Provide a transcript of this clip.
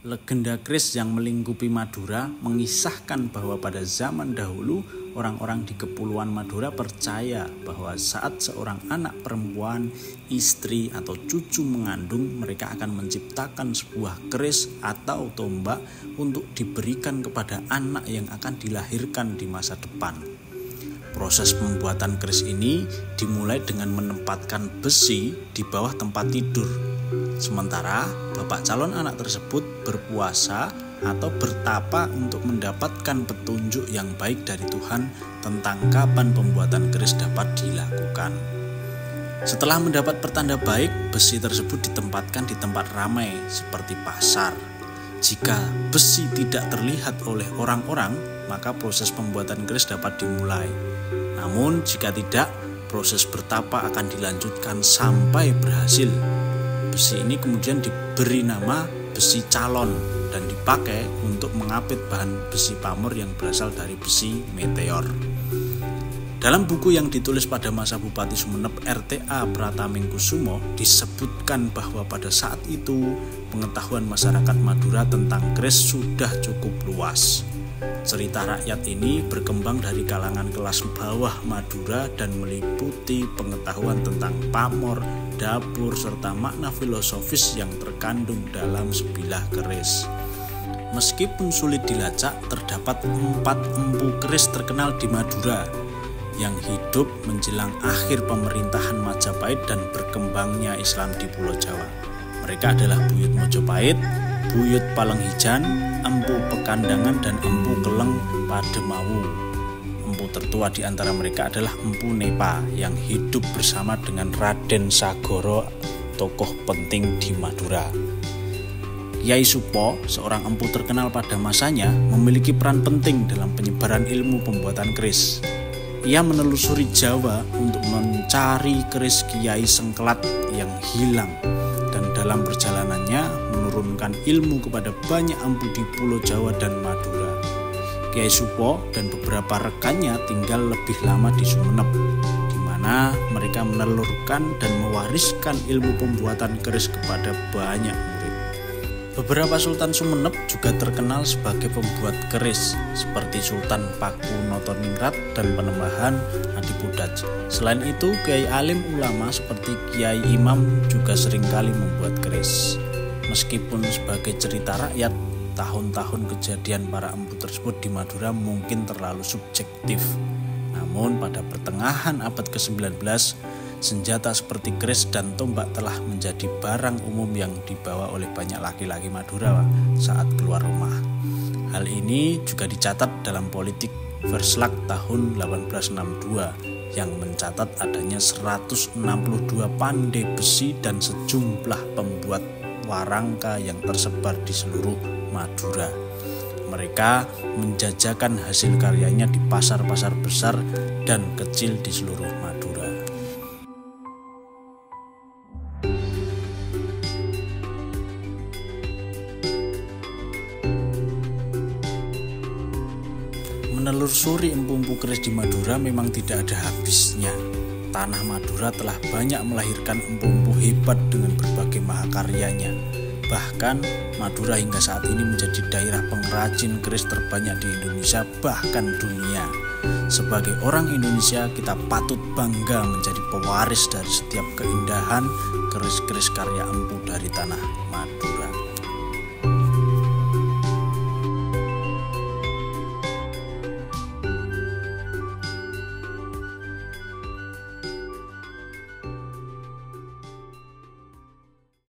Legenda keris yang melingkupi Madura mengisahkan bahwa pada zaman dahulu orang-orang di Kepulauan Madura percaya bahwa saat seorang anak perempuan, istri atau cucu mengandung, mereka akan menciptakan sebuah keris atau tombak untuk diberikan kepada anak yang akan dilahirkan di masa depan. Proses pembuatan keris ini dimulai dengan menempatkan besi di bawah tempat tidur. Sementara bapak calon anak tersebut berpuasa atau bertapa untuk mendapatkan petunjuk yang baik dari Tuhan tentang kapan pembuatan keris dapat dilakukan. Setelah mendapat pertanda baik, besi tersebut ditempatkan di tempat ramai seperti pasar. Jika besi tidak terlihat oleh orang-orang, maka proses pembuatan keris dapat dimulai. Namun jika tidak, proses bertapa akan dilanjutkan sampai berhasil. Besi ini kemudian diberi nama besi calon dan dipakai untuk mengapit bahan besi pamor yang berasal dari besi meteor. Dalam buku yang ditulis pada masa Bupati Sumeneb RTA Pratamingkusumo disebutkan bahwa pada saat itu pengetahuan masyarakat Madura tentang keris sudah cukup luas. Cerita rakyat ini berkembang dari kalangan kelas bawah Madura dan meliputi pengetahuan tentang pamor, dapur, serta makna filosofis yang terkandung dalam sebilah keris. Meskipun sulit dilacak, terdapat 4 empu keris terkenal di Madura yang hidup menjelang akhir pemerintahan Majapahit dan berkembangnya Islam di Pulau Jawa. Mereka adalah Buyut Mojopahit, Buyut Palenghijan, Empu Pekandangan, dan Empu Keleng Pademawu. Empu tertua di antara mereka adalah Empu Nepa yang hidup bersama dengan Raden Sagoro, tokoh penting di Madura. Kyai Supo, seorang empu terkenal pada masanya, memiliki peran penting dalam penyebaran ilmu pembuatan keris. Ia menelusuri Jawa untuk mencari keris Kiai Sengkelat yang hilang dan dalam perjalanannya menurunkan ilmu kepada banyak empu di Pulau Jawa dan Madura. Kyai Supo dan beberapa rekannya tinggal lebih lama di Sumeneb, di mana mereka menelurkan dan mewariskan ilmu pembuatan keris kepada banyak murid. Beberapa Sultan Sumeneb juga terkenal sebagai pembuat keris, seperti Sultan Paku Notoningrat dan Penembahan Adipudaj. Selain itu, kiai alim ulama seperti Kiai Imam juga seringkali membuat keris. Meskipun sebagai cerita rakyat, tahun-tahun kejadian para empu tersebut di Madura mungkin terlalu subjektif. Namun pada pertengahan abad ke-19, senjata seperti keris dan tombak telah menjadi barang umum yang dibawa oleh banyak laki-laki Madura saat keluar rumah. Hal ini juga dicatat dalam politik Verslak tahun 1862 yang mencatat adanya 162 pandai besi dan sejumlah pembuat warangka yang tersebar di seluruh Madura. Mereka menjajakan hasil karyanya di pasar-pasar besar dan kecil di seluruh Madura. Menelusuri empu-empu keris di Madura memang tidak ada habisnya. Tanah Madura telah banyak melahirkan empu-empu hebat dengan berbagai mahakaryanya. Bahkan Madura hingga saat ini menjadi daerah pengrajin keris terbanyak di Indonesia, bahkan dunia. Sebagai orang Indonesia, kita patut bangga menjadi pewaris dari setiap keindahan keris-keris karya empu dari tanah Madura.